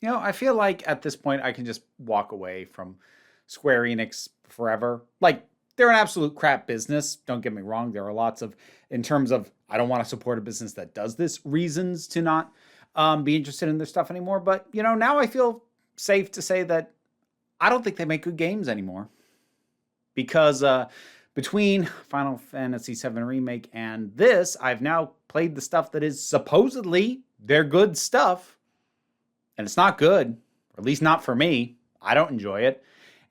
I feel like at this point I can just walk away from Square Enix forever. Like, they're an absolute crap business. Don't get me wrong. There are lots of, in terms of, I don't want to support a business that does this, reasons to not be interested in their stuff anymore. But, now I feel safe to say that I don't think they make good games anymore. Because between Final Fantasy VII Remake and this, I've now played the stuff that is supposedly their good stuff. And it's not good, or at least not for me. I don't enjoy it.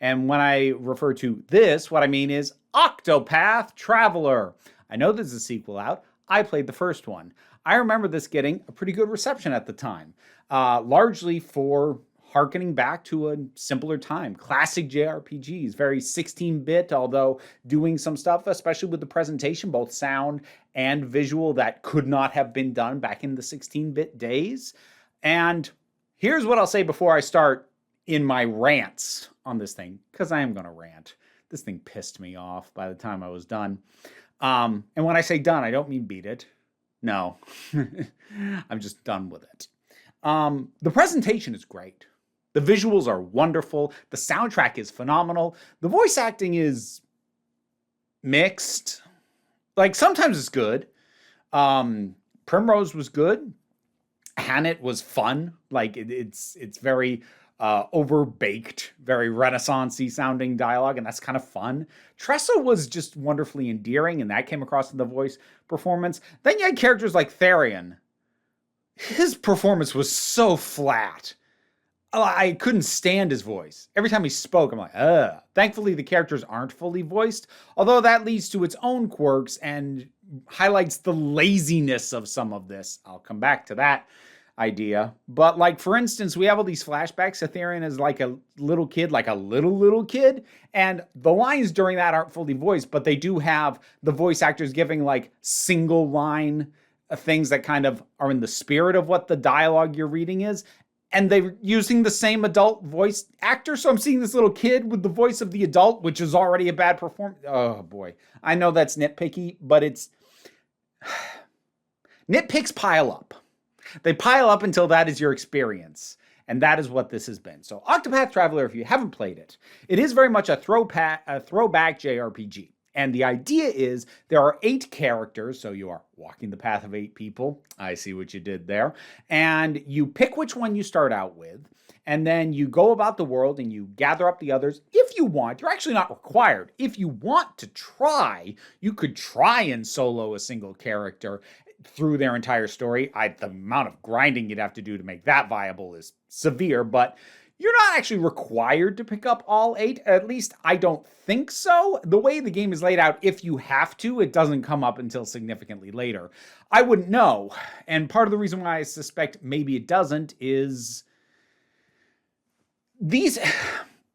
And when I refer to this, what I mean is Octopath Traveler. I know there's a sequel out. I played the first one. I remember this getting a pretty good reception at the time, largely for harkening back to a simpler time. Classic JRPGs, very 16-bit, although doing some stuff, especially with the presentation, both sound and visual, that could not have been done back in the 16-bit days. And here's what I'll say before I start in my rants on this thing, because I am going to rant. This thing pissed me off by the time I was done. And when I say done, I don't mean beat it. No, I'm just done with it. The presentation is great. The visuals are wonderful. The soundtrack is phenomenal. The voice acting is mixed. Like, sometimes it's good. Primrose was good. Hannet was fun. Like, it's very overbaked, very Renaissance-y sounding dialogue, and that's kind of fun. Tressa was just wonderfully endearing, and that came across in the voice performance. Then you had characters like Therion. His performance was so flat. I couldn't stand his voice. Every time he spoke, I'm like, ugh. Thankfully, the characters aren't fully voiced, although that leads to its own quirks and highlights the laziness of some of this. I'll come back to that idea. But, like, for instance, we have all these flashbacks to Therion as like a little kid, like a little kid, and the lines during that aren't fully voiced, but they do have the voice actors giving like single line things that kind of are in the spirit of what the dialogue you're reading is. And they're using the same adult voice actor. So I'm seeing this little kid with the voice of the adult, which is already a bad performance. Oh, boy. I know that's nitpicky, but it's... Nitpicks pile up. They pile up until that is your experience. And that is what this has been. So Octopath Traveler, if you haven't played it, it is very much a throwback JRPG. And the idea is there are 8 characters, so you are walking the path of 8 people. I see what you did there. And you pick which one you start out with, and then you go about the world and you gather up the others. If you want, you're actually not required. If you want to try, you could try and solo a single character through their entire story. The amount of grinding you'd have to do to make that viable is severe, but you're not actually required to pick up all 8. At least I don't think so. The way the game is laid out, if you have to, it doesn't come up until significantly later. I wouldn't know. And part of the reason why I suspect maybe it doesn't is this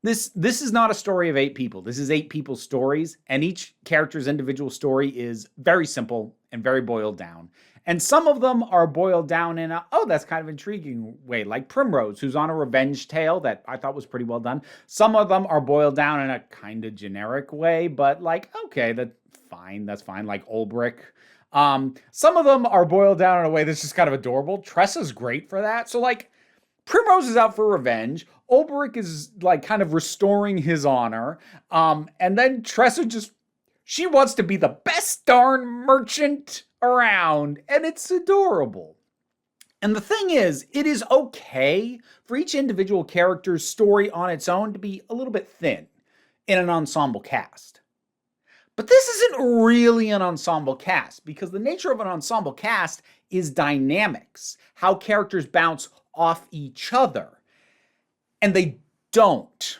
is not a story of 8 people. This is 8 people's stories, and each character's individual story is very simple and very boiled down. And some of them are boiled down in a, oh, that's kind of intriguing way, like Primrose, who's on a revenge tale that I thought was pretty well done. Some of them are boiled down in a kind of generic way, but like, okay, that's fine, like Ulbrich. Some of them are boiled down in a way that's just kind of adorable. Tressa's great for that. So like, Primrose is out for revenge. Ulbrich is like kind of restoring his honor. And then Tressa she wants to be the best darn merchant around, and it's adorable. And the thing is, it is okay for each individual character's story on its own to be a little bit thin in an ensemble cast. But this isn't really an ensemble cast, because the nature of an ensemble cast is dynamics, how characters bounce off each other. And they don't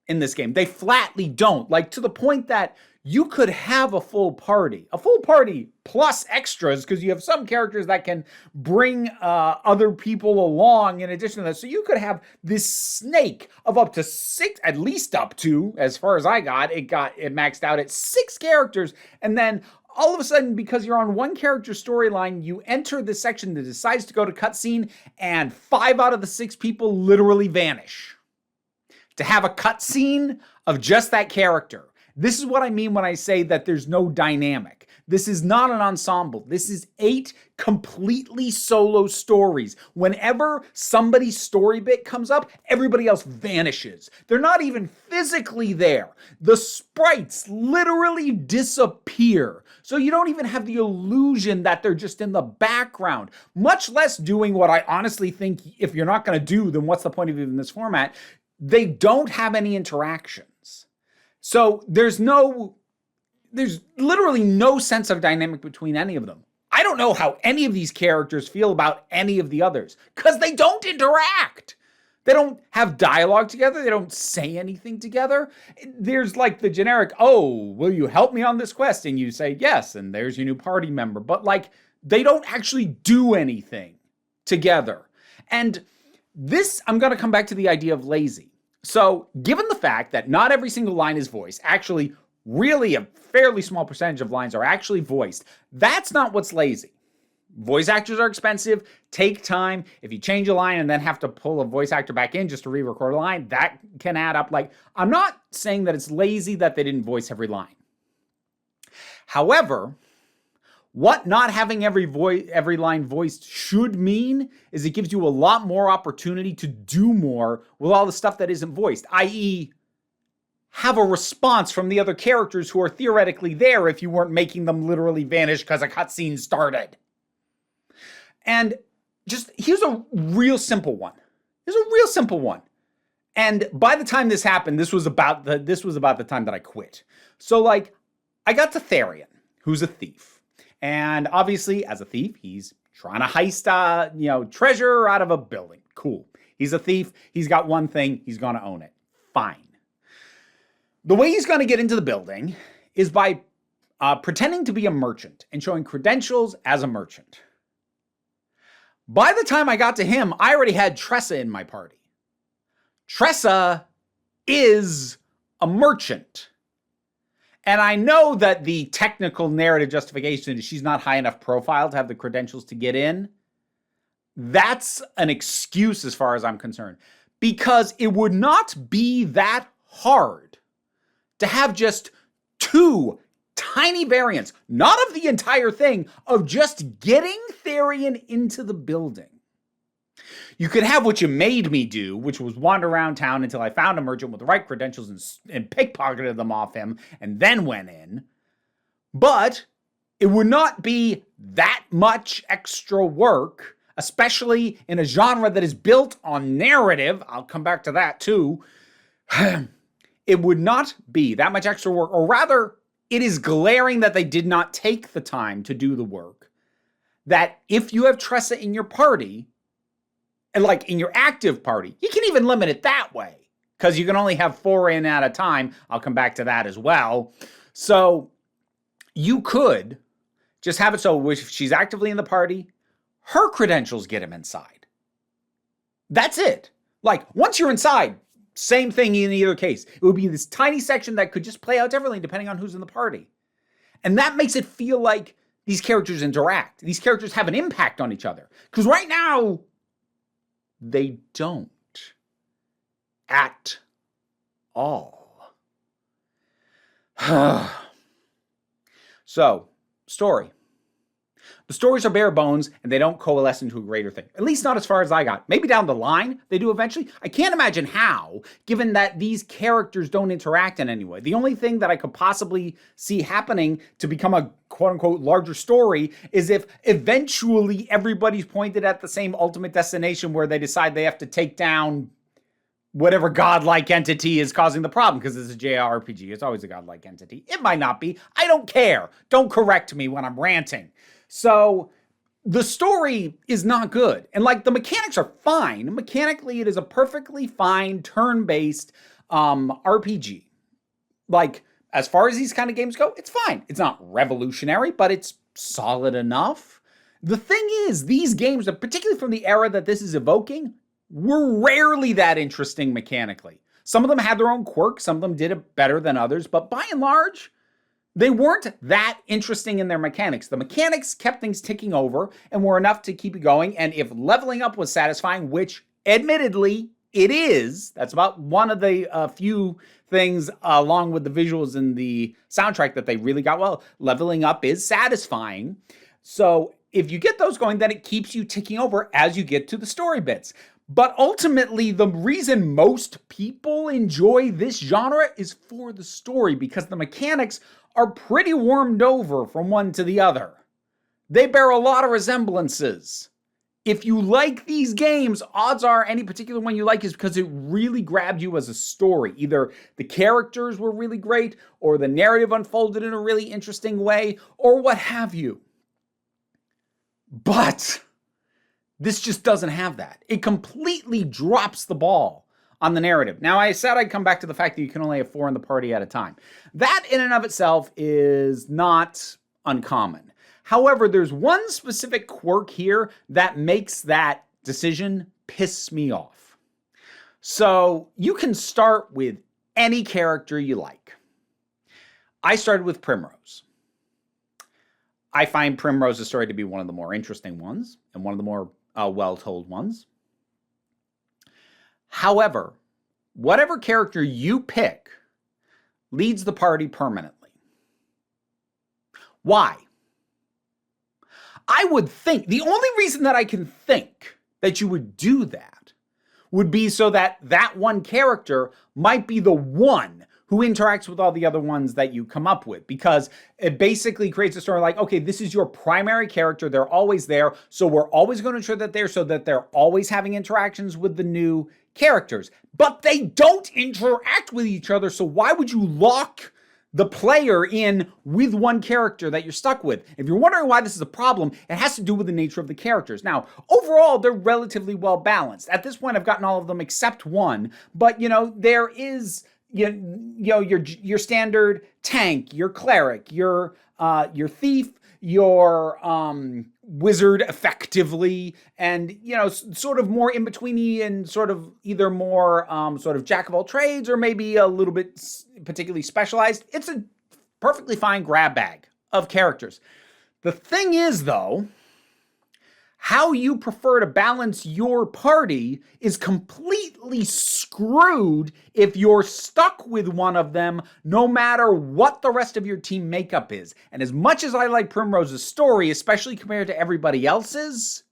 in this game. They flatly don't. Like, to the point that you could have a full party plus extras, because you have some characters that can bring other people along in addition to that. So you could have this snake of up to 6, at least up to, as far as I got, it maxed out at 6 characters. And then all of a sudden, because you're on one character storyline, you enter the section that decides to go to cutscene, and 5 out of the 6 people literally vanish. To have a cutscene of just that character. This is what I mean when I say that there's no dynamic. This is not an ensemble. This is 8 completely solo stories. Whenever somebody's story bit comes up, everybody else vanishes. They're not even physically there. The sprites literally disappear. So you don't even have the illusion that they're just in the background, much less doing what I honestly think, if you're not going to do, then what's the point of even this format? They don't have any interactions. So there's literally no sense of dynamic between any of them. I don't know how any of these characters feel about any of the others, because they don't interact. They don't have dialogue together. They don't say anything together. There's like the generic, oh, will you help me on this quest? And you say yes, and there's your new party member. But like, they don't actually do anything together. And this, I'm going to come back to the idea of lazy. So given the fact that not every single line is voiced, actually really a fairly small percentage of lines are actually voiced, that's not what's lazy. Voice actors are expensive, take time. If you change a line and then have to pull a voice actor back in just to re-record a line, that can add up. Like, I'm not saying that it's lazy that they didn't voice every line. However, what not having every line voiced should mean is it gives you a lot more opportunity to do more with all the stuff that isn't voiced, i.e., have a response from the other characters who are theoretically there if you weren't making them literally vanish because a cutscene started. And just, here's a real simple one. And by the time this happened, this was about the time that I quit. So like, I got to Therian, who's a thief. And obviously, as a thief, he's trying to heist, treasure out of a building. Cool. He's a thief. He's got one thing. He's going to own it. Fine. The way he's going to get into the building is by pretending to be a merchant and showing credentials as a merchant. By the time I got to him, I already had Tressa in my party. Tressa is a merchant. And I know that the technical narrative justification is she's not high enough profile to have the credentials to get in. That's an excuse as far as I'm concerned. Because it would not be that hard to have just 2 tiny variants, not of the entire thing, of just getting Therian into the building. You could have what you made me do, which was wander around town until I found a merchant with the right credentials and pickpocketed them off him and then went in. But it would not be that much extra work, especially in a genre that is built on narrative. I'll come back to that too. It would not be that much extra work, or rather, it is glaring that they did not take the time to do the work. That if you have Tressa in your party, and like in your active party, you can even limit it that way, because you can only have 4 in at a time. I'll come back to that as well. So you could just have it so if she's actively in the party, her credentials get him inside. That's it. Like, once you're inside, same thing in either case. It would be this tiny section that could just play out differently depending on who's in the party. And that makes it feel like these characters interact. These characters have an impact on each other. Because right now, they don't. At all. So, story. The stories are bare bones, and they don't coalesce into a greater thing. At least not as far as I got. Maybe down the line, they do eventually. I can't imagine how, given that these characters don't interact in any way. The only thing that I could possibly see happening to become a quote-unquote larger story is if eventually everybody's pointed at the same ultimate destination where they decide they have to take down whatever godlike entity is causing the problem, because it's a JRPG. It's always a godlike entity. It might not be. I don't care. Don't correct me when I'm ranting. So the story is not good. And like, the mechanics are fine. Mechanically, it is a perfectly fine turn-based RPG. Like, as far as these kind of games go, it's fine. It's not revolutionary, but it's solid enough. The thing is, these games, particularly from the era that this is evoking, were rarely that interesting mechanically. Some of them had their own quirks. Some of them did it better than others. But by and large, they weren't that interesting in their mechanics. The mechanics kept things ticking over and were enough to keep you going. And if leveling up was satisfying, which admittedly it is. That's about one of the few things, along with the visuals and the soundtrack, that they really got well. Leveling up is satisfying. So if you get those going, then it keeps you ticking over as you get to the story bits. But ultimately, the reason most people enjoy this genre is for the story, because the mechanics are pretty warmed over from one to the other. They bear a lot of resemblances. If you like these games, odds are any particular one you like is because it really grabbed you as a story. Either the characters were really great, or the narrative unfolded in a really interesting way, or what have you. But this just doesn't have that. It completely drops the ball on the narrative. Now, I said I'd come back to the fact that you can only have 4 in the party at a time. That in and of itself is not uncommon. However, there's one specific quirk here that makes that decision piss me off. So you can start with any character you like. I started with Primrose. I find Primrose's story to be one of the more interesting ones and one of the more well-told ones. However, whatever character you pick leads the party permanently. Why? I would think, the only reason that I can think that you would do that would be so that that one character might be the one who interacts with all the other ones that you come up with, because it basically creates a story like, okay, this is your primary character. They're always there. So we're always going to ensure that they're so that they're always having interactions with the new characters, but they don't interact with each other. So why would you lock the player in with one character that you're stuck with? If you're wondering why this is a problem, it has to do with the nature of the characters. Now, overall, they're relatively well balanced. At this point, I've gotten all of them except one, but there is your standard tank, your cleric, your thief, your wizard, effectively, and sort of more in betweeny and sort of either more sort of jack of all trades or maybe a little bit particularly specialized. It's a perfectly fine grab bag of characters. The thing is, though, how you prefer to balance your party is completely screwed if you're stuck with one of them, no matter what the rest of your team makeup is. And as much as I like Primrose's story, especially compared to everybody else's,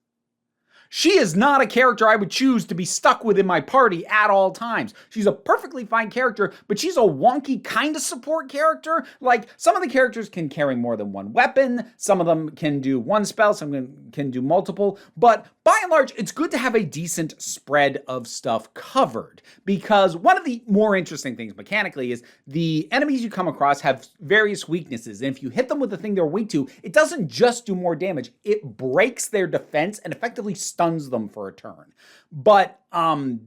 she is not a character I would choose to be stuck with in my party at all times. She's a perfectly fine character, but she's a wonky kind of support character. Like, some of the characters can carry more than one weapon, some of them can do one spell, some of them can do multiple, but by and large, it's good to have a decent spread of stuff covered, because one of the more interesting things mechanically is the enemies you come across have various weaknesses, and if you hit them with the thing they're weak to, it doesn't just do more damage, it breaks their defense and effectively stuns them for a turn. But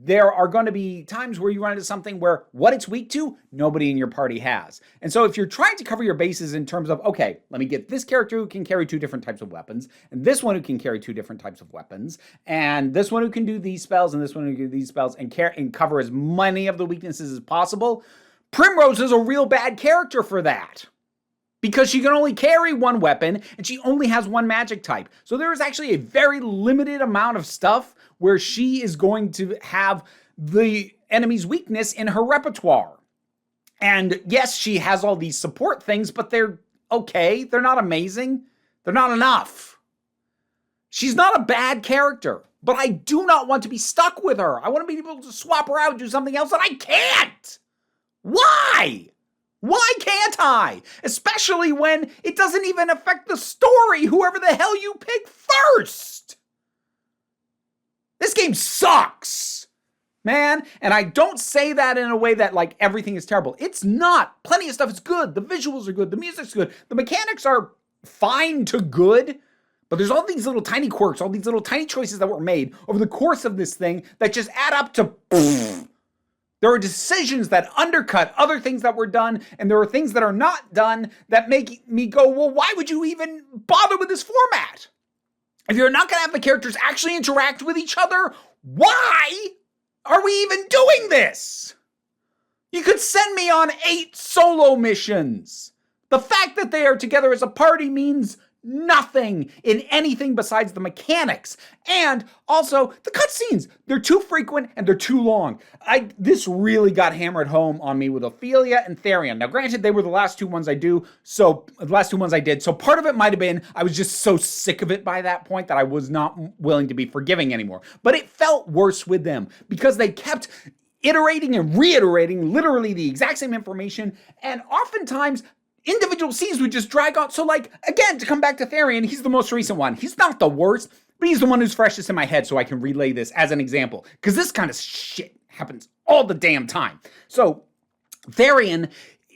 there are going to be times where you run into something where what it's weak to, nobody in your party has. And so if you're trying to cover your bases in terms of, okay, let me get this character who can carry 2 different types of weapons, and this one who can carry 2 different types of weapons, and this one who can do these spells, and this one who can do these spells, and cover as many of the weaknesses as possible, Primrose is a real bad character for that, because she can only carry one weapon and she only has one magic type. So there is actually a very limited amount of stuff where she is going to have the enemy's weakness in her repertoire. And yes, she has all these support things, but they're okay. They're not amazing. They're not enough. She's not a bad character, but I do not want to be stuck with her. I want to be able to swap her out and do something else, and I can't. Why? Why can't I? Especially when it doesn't even affect the story, whoever the hell you pick first. This game sucks, man. And I don't say that in a way that like everything is terrible. It's not. Plenty of stuff is good. The visuals are good. The music's good. The mechanics are fine to good. But there's all these little tiny quirks, all these little tiny choices that were made over the course of this thing that just add up to There are decisions that undercut other things that were done, and there are things that are not done that make me go, well, why would you even bother with this format? If you're not going to have the characters actually interact with each other, why are we even doing this? You could send me on 8 solo missions. The fact that they are together as a party means nothing in anything besides the mechanics. And also, the cutscenes, they're too frequent and they're too long. This really got hammered home on me with Ophelia and Therion. Now, granted, they were the last two ones I did, so part of it might have been I was just so sick of it by that point that I was not willing to be forgiving anymore. But it felt worse with them because they kept iterating and reiterating literally the exact same information, and oftentimes individual scenes would just drag on. So, like, again, to come back to Therion, he's the most recent one. He's not the worst, but he's the one who's freshest in my head, so I can relay this as an example. Because this kind of shit happens all the damn time. So, Therion,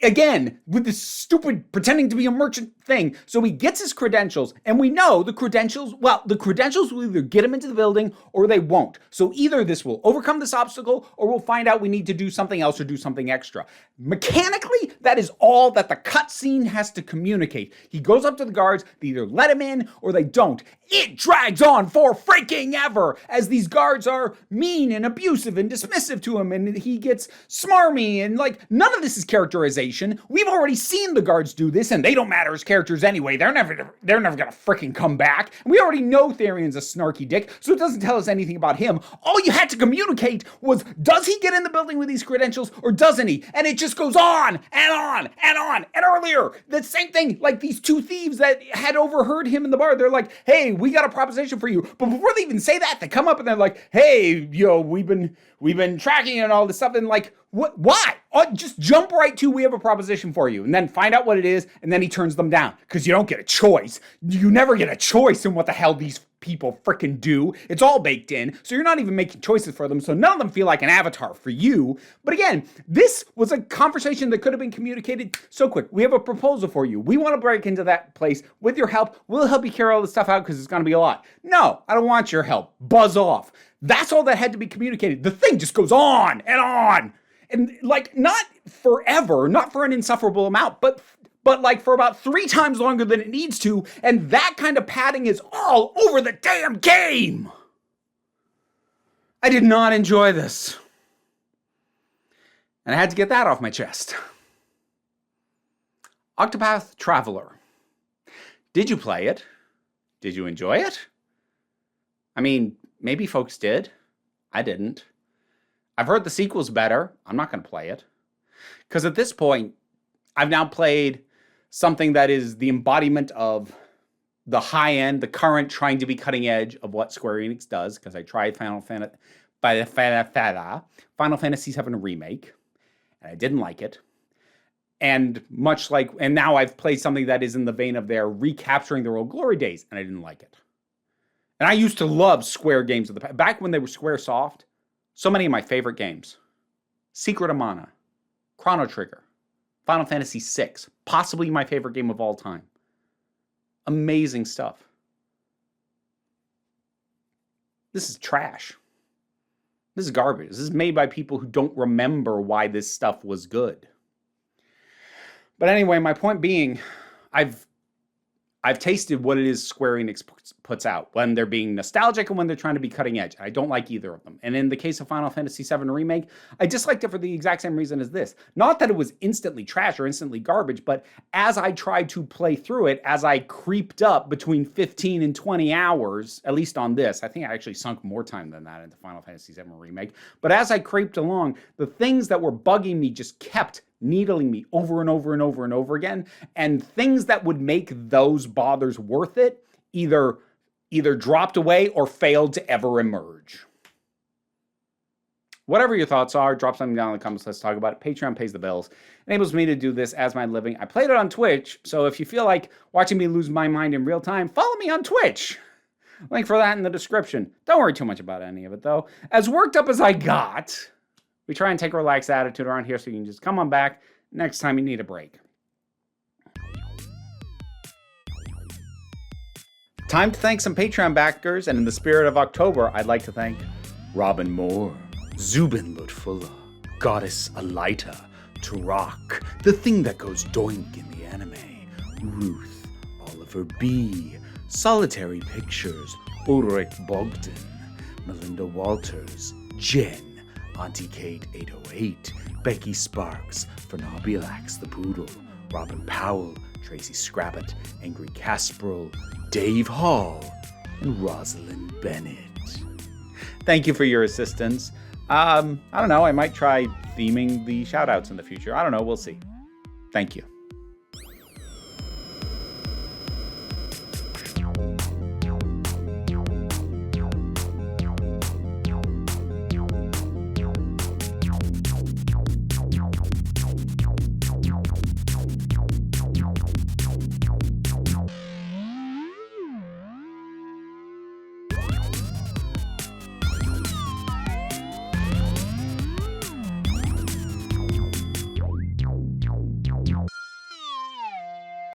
again, with this stupid pretending to be a merchant thing. So he gets his credentials, and we know the credentials will either get him into the building or they won't. So either this will overcome this obstacle or we'll find out we need to do something else or do something extra. Mechanically, that is all that the cutscene has to communicate. He goes up to the guards, they either let him in or they don't. It drags on for freaking ever as these guards are mean and abusive and dismissive to him, and he gets smarmy, and like, none of this is characterization. We've already seen the guards do this, and they don't matter as characters anyway. They're never gonna freaking come back. And we already know Therion's a snarky dick, so it doesn't tell us anything about him. All you had to communicate was, does he get in the building with these credentials or doesn't he? And it just goes on and on and on. And earlier, the same thing, like these two thieves that had overheard him in the bar, they're like, hey, we got a proposition for you. But before they even say that, they come up and they're like, hey, yo, we've been tracking and all this stuff. And like, what? Why? Just jump right to, we have a proposition for you, and then find out what it is, and then he turns them down because you don't get a choice. You never get a choice in what the hell these people freaking do. It's all baked in, so you're not even making choices for them, so none of them feel like an avatar for you. But again, this was a conversation that could have been communicated so quick. We have a proposal for you. We want to break into that place with your help. We'll help you carry all this stuff out because it's going to be a lot. No, I don't want your help. Buzz off. That's all that had to be communicated. The thing just goes on and on. And like, not forever, not for an insufferable amount, but like for about 3 times longer than it needs to, and that kind of padding is all over the damn game. I did not enjoy this. And I had to get that off my chest. Octopath Traveler. Did you play it? Did you enjoy it? I mean, maybe folks did. I didn't. I've heard the sequel's better. I'm not going to play it. Because at this point, I've now played something that is the embodiment of the high end, the current trying to be cutting edge of what Square Enix does. Because I tried Final Fantasy VII Remake, and I didn't like it. And now I've played something that is in the vein of their recapturing their old glory days, and I didn't like it. And I used to love Square games of the past. Back when they were Square Soft, so many of my favorite games. Secret of Mana, Chrono Trigger, Final Fantasy VI, possibly my favorite game of all time. Amazing stuff. This is trash. This is garbage. This is made by people who don't remember why this stuff was good. But anyway, my point being, I've tasted what it is Square Enix puts out when they're being nostalgic and when they're trying to be cutting edge. I don't like either of them. And in the case of Final Fantasy VII Remake, I disliked it for the exact same reason as this. Not that it was instantly trash or instantly garbage, but as I tried to play through it, as I creeped up between 15 and 20 hours, at least on this, I think I actually sunk more time than that into Final Fantasy VII Remake. But as I creeped along, the things that were bugging me just kept needling me over and over and over and over again, and things that would make those bothers worth it either dropped away or failed to ever emerge. Whatever your thoughts are, drop something down in the comments. Let's talk about it. Patreon pays the bills. Enables me to do this as my living. I played it on Twitch, so if you feel like watching me lose my mind in real time, follow me on Twitch. Link for that in the description. Don't worry too much about any of it, though. As worked up as I got, we try and take a relaxed attitude around here so you can just come on back next time you need a break. Time to thank some Patreon backers, and in the spirit of October, I'd like to thank Robin Moore, Zubin Lutfulla, Goddess Alita, Turok, The Thing That Goes Doink in the Anime, Ruth, Oliver B., Solitary Pictures, Ulrich Bogdan, Melinda Walters, Jen, Auntie Kate 808, Becky Sparks, Fernabulax the Poodle, Robin Powell, Tracy Scrappett, Angry Casperl, Dave Hall, and Rosalind Bennett. Thank you for your assistance. I don't know, I might try theming the shoutouts in the future. I don't know, we'll see. Thank you.